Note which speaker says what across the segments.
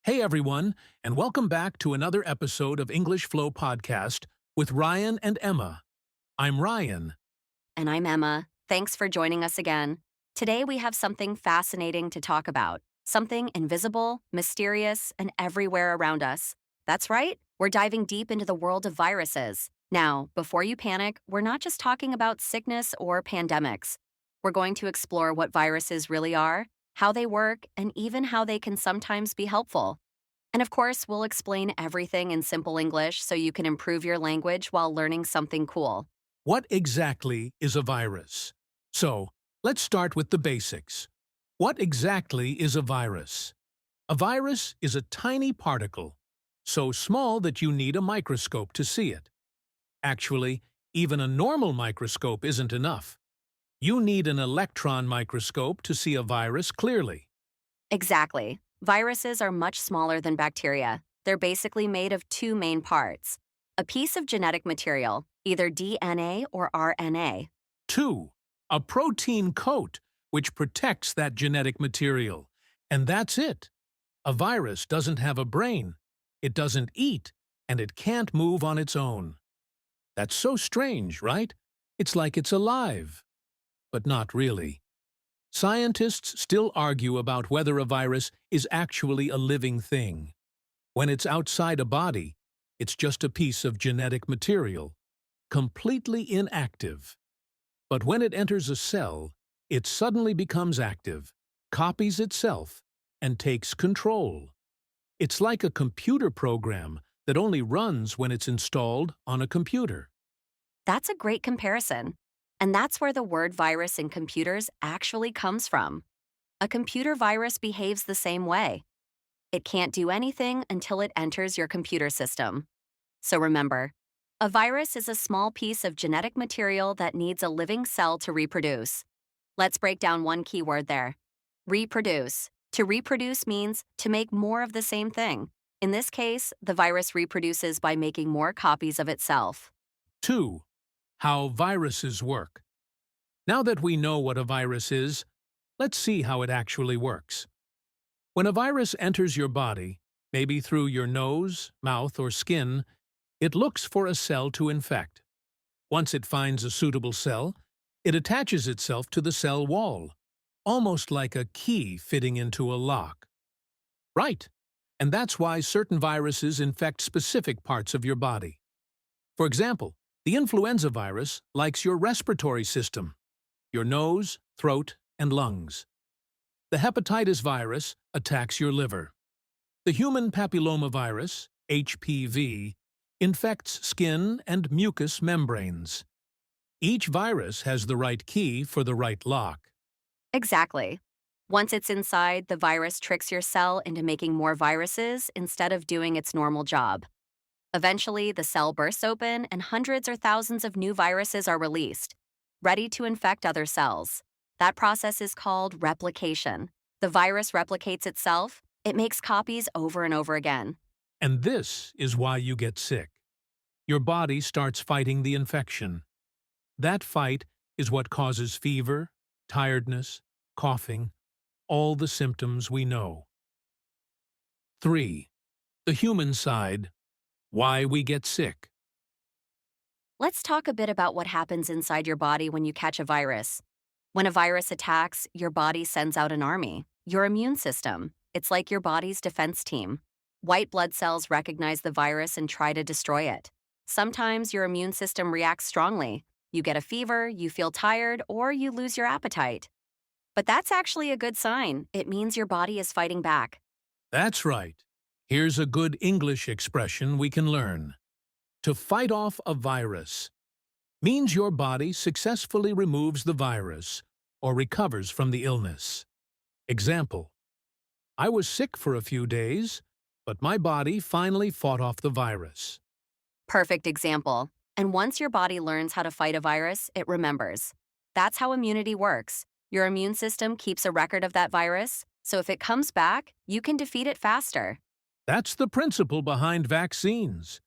Speaker 1: Hey everyone, and welcome back to another episode of English Flow Podcast with Ryan and Emma. I'm Ryan.
Speaker 2: And I'm Emma. Thanks for joining us again. Today we have something fascinating to talk about. Something invisible, mysterious, and everywhere around us. That's right, we're diving deep into the world of viruses. Now, before you panic, we're not just talking about sickness or pandemics. We're going to explore what viruses really are, how they work, and even how they can sometimes be helpful. And of course, we'll explain everything in simple English so you can improve your language while learning something cool.
Speaker 1: What exactly is a virus? So, let's start with the basics. What exactly is a virus? A virus is a tiny particle, so small that you need a microscope to see it. Actually, even a normal microscope isn't enough. You need an electron microscope to see a virus clearly.
Speaker 2: Exactly. Viruses are much smaller than bacteria. They're basically made of two main parts: a piece of genetic material, either DNA or RNA.
Speaker 1: 2. A protein coat, which protects that genetic material. And that's it. A virus doesn't have a brain, it doesn't eat, and it can't move on its own. That's so strange, right? It's like it's alive. But not really. Scientists still argue about whether a virus is actually a living thing. When it's outside a body, it's just a piece of genetic material, completely inactive. But when it enters a cell, it suddenly becomes active, copies itself, and takes control. It's like a computer program that only runs when it's installed on a computer.
Speaker 2: That's a great comparison. And that's where the word virus in computers actually comes from. A computer virus behaves the same way. It can't do anything until it enters your computer system. So remember, a virus is a small piece of genetic material that needs a living cell to reproduce. Let's break down one key word there: reproduce. To reproduce means to make more of the same thing. In this case, the virus reproduces by making more copies of itself.
Speaker 1: 2. How viruses work. Now that we know what a virus is, let's see how it actually works. When a virus enters your body, maybe through your nose, mouth, or skin, it looks for a cell to infect. Once it finds a suitable cell, it attaches itself to the cell wall, almost like a key fitting into a lock. Right, and that's why certain viruses infect specific parts of your body. For example, the influenza virus likes your respiratory system, your nose, throat, and lungs. The hepatitis virus attacks your liver. The human papillomavirus, HPV, infects skin and mucous membranes. Each virus has the right key for the right lock.
Speaker 2: Exactly. Once it's inside, the virus tricks your cell into making more viruses instead of doing its normal job. Eventually, the cell bursts open and hundreds or thousands of new viruses are released, ready to infect other cells. That process is called replication. The virus replicates itself. It makes copies over and over again.
Speaker 1: And this is why you get sick. Your body starts fighting the infection. That fight is what causes fever, tiredness, coughing, all the symptoms we know. 3. The human side. Why we get sick.
Speaker 2: Let's talk a bit about what happens inside your body when you catch a virus. When a virus attacks, your body sends out an army, your immune system. It's like your body's defense team. White blood cells recognize the virus and try to destroy it. Sometimes your immune system reacts strongly. You get a fever, you feel tired, or you lose your appetite. But that's actually a good sign. It means your body is fighting back.
Speaker 1: That's right. Here's a good English expression we can learn. To fight off a virus means your body successfully removes the virus or recovers from the illness. Example: I was sick for a few days, but my body finally fought off the virus.
Speaker 2: Perfect example. And once your body learns how to fight a virus, it remembers. That's how immunity works. Your immune system keeps a record of that virus, so if it comes back, you can defeat it faster.
Speaker 1: That's the principle behind vaccines.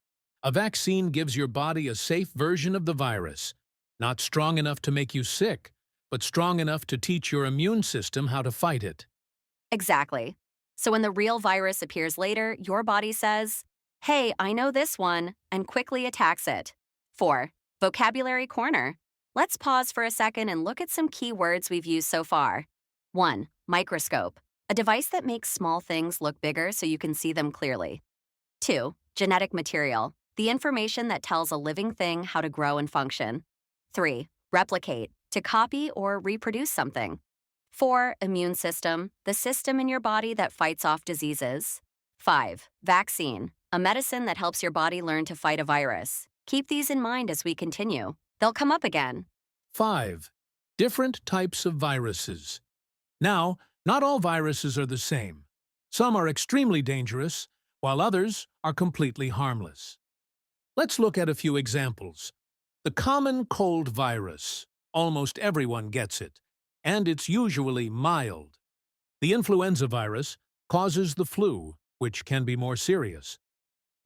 Speaker 1: A vaccine gives your body a safe version of the virus, not strong enough to make you sick, but strong enough to teach your immune system how to fight it.
Speaker 2: Exactly. So when the real virus appears later, your body says, "Hey, I know this one," and quickly attacks it. 4. Vocabulary Corner. Let's pause for a second and look at some key words we've used so far. 1. Microscope, a device that makes small things look bigger so you can see them clearly. 2. Genetic material, the information that tells a living thing how to grow and function. 3. Replicate, to copy or reproduce something. 4. Immune system, the system in your body that fights off diseases. 5. Vaccine, a medicine that helps your body learn to fight a virus. Keep these in mind as we continue. They'll come up again.
Speaker 1: 5. Different types of viruses. Now, not all viruses are the same. Some are extremely dangerous, while others are completely harmless. Let's look at a few examples. The common cold virus. Almost everyone gets it, and it's usually mild. The influenza virus causes the flu, which can be more serious.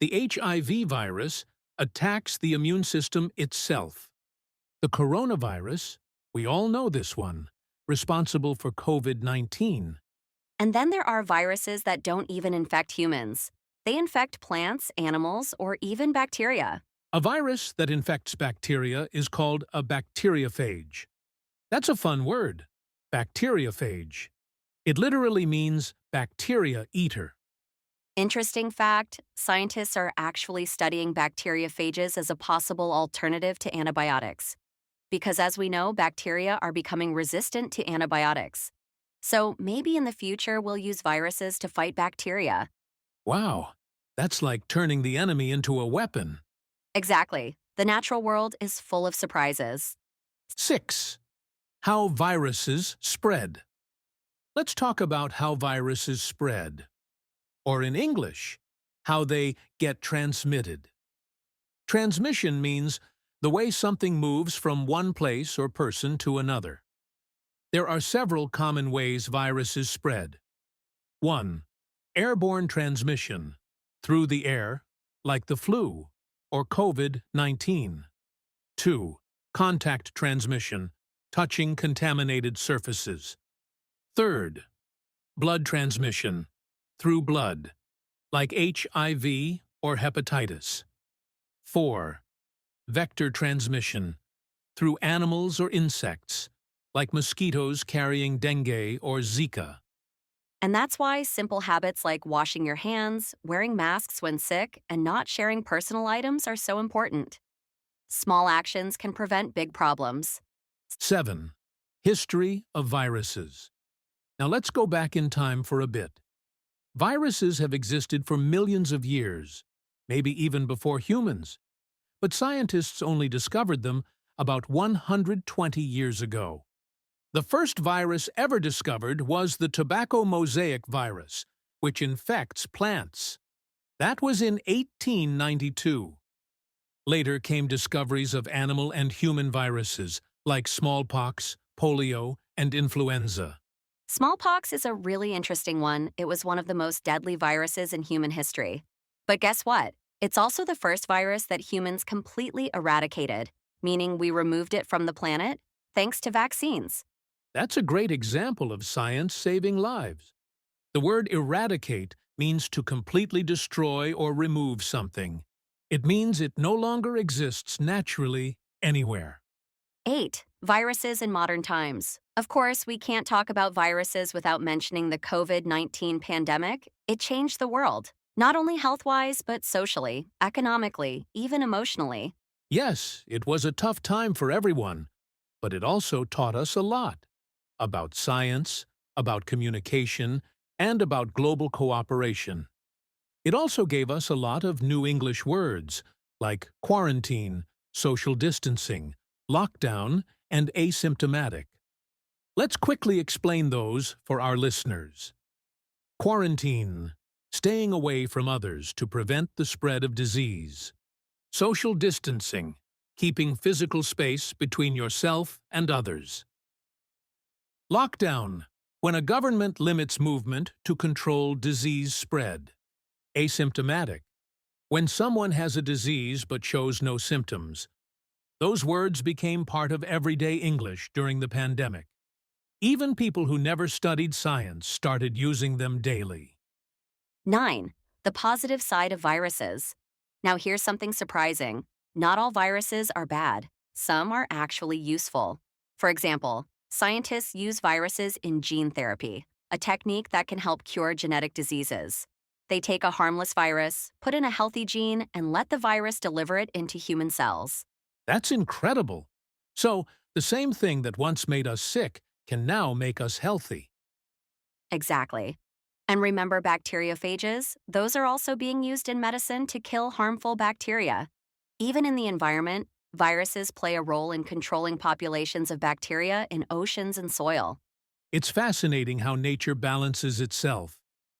Speaker 1: The HIV virus attacks the immune system itself. The coronavirus, we all know this one, responsible for COVID-19.
Speaker 2: And then there are viruses that don't even infect humans. They infect plants, animals, or even bacteria.
Speaker 1: A virus that infects bacteria is called a bacteriophage. That's a fun word, bacteriophage. It literally means bacteria eater.
Speaker 2: Interesting fact, scientists are actually studying bacteriophages as a possible alternative to antibiotics. Because as we know, bacteria are becoming resistant to antibiotics. So maybe in the future we'll use viruses to fight bacteria.
Speaker 1: Wow, that's like turning the enemy into a weapon.
Speaker 2: Exactly. The natural world is full of surprises.
Speaker 1: 6. How viruses spread. Let's talk about how viruses spread. Or in English, how they get transmitted. Transmission means the way something moves from one place or person to another. There are several common ways viruses spread. 1. Airborne transmission, through the air, like the flu or COVID-19. 2. Contact transmission, touching contaminated surfaces. 3. Blood transmission, through blood, like HIV or hepatitis. 4. Vector transmission, through animals or insects, like mosquitoes carrying dengue or Zika.
Speaker 2: And that's why simple habits like washing your hands, wearing masks when sick, and not sharing personal items are so important. Small actions can prevent big problems.
Speaker 1: 7. History of viruses. Now let's go back in time for a bit. Viruses have existed for millions of years, maybe even before humans. But scientists only discovered them about 120 years ago. The first virus ever discovered was the tobacco mosaic virus, which infects plants. That was in 1892. Later came discoveries of animal and human viruses, like smallpox, polio, and influenza.
Speaker 2: Smallpox is a really interesting one. It was one of the most deadly viruses in human history. But guess what? It's also the first virus that humans completely eradicated, meaning we removed it from the planet thanks to vaccines.
Speaker 1: That's a great example of science saving lives. The word eradicate means to completely destroy or remove something. It means it no longer exists naturally anywhere.
Speaker 2: 8. Viruses in modern times. Of course, we can't talk about viruses without mentioning the COVID-19 pandemic. It changed the world, not only health-wise, but socially, economically, even emotionally.
Speaker 1: Yes, it was a tough time for everyone, but it also taught us a lot about science, about communication, and about global cooperation. It also gave us a lot of new English words, like quarantine, social distancing, lockdown, and asymptomatic. Let's quickly explain those for our listeners. Quarantine, staying away from others to prevent the spread of disease. Social distancing, keeping physical space between yourself and others. Lockdown, when a government limits movement to control disease spread. Asymptomatic, when someone has a disease but shows no symptoms. Those words became part of everyday English during the pandemic. Even people who never studied science started using them daily.
Speaker 2: 9. The positive side of viruses. Now, here's something surprising. Not all viruses are bad. Some are actually useful. For example, scientists use viruses in gene therapy, a technique that can help cure genetic diseases. They take a harmless virus, put in a healthy gene, and let the virus deliver it into human cells.
Speaker 1: That's incredible. So, the same thing that once made us sick can now make us healthy.
Speaker 2: Exactly. And remember bacteriophages? Those are also being used in medicine to kill harmful bacteria. Even in the environment, viruses play a role in controlling populations of bacteria in oceans and soil.
Speaker 1: It's fascinating how nature balances itself.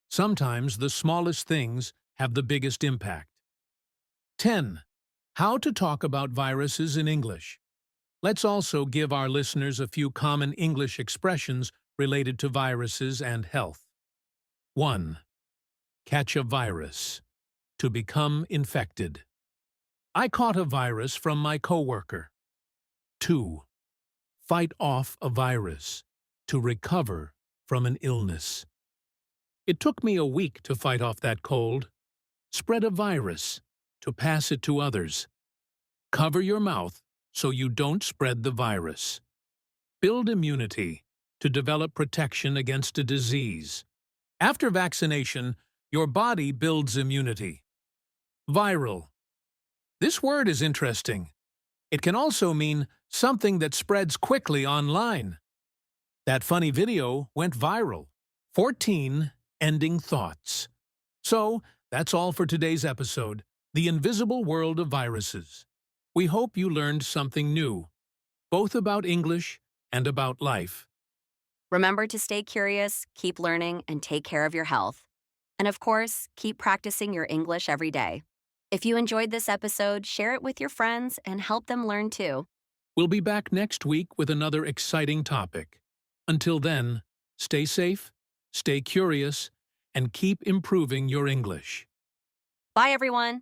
Speaker 1: Sometimes the smallest things have the biggest impact. 10. How to talk about viruses in English. Let's also give our listeners a few common English expressions related to viruses and health. 1. Catch a virus. To become infected. I caught a virus from my coworker. 2. Fight off a virus. To recover from an illness. It took me a week to fight off that cold. Spread a virus. To pass it to others. Cover your mouth so you don't spread the virus. Build immunity. To develop protection against a disease. After vaccination, your body builds immunity. Viral. This word is interesting. It can also mean something that spreads quickly online. That funny video went viral. 14. Ending thoughts. So, that's all for today's episode, The Invisible World of Viruses. We hope you learned something new, both about English and about life.
Speaker 2: Remember to stay curious, keep learning, and take care of your health. And of course, keep practicing your English every day. If you enjoyed this episode, share it with your friends and help them learn too.
Speaker 1: We'll be back next week with another exciting topic. Until then, stay safe, stay curious, and keep improving your English.
Speaker 2: Bye, everyone.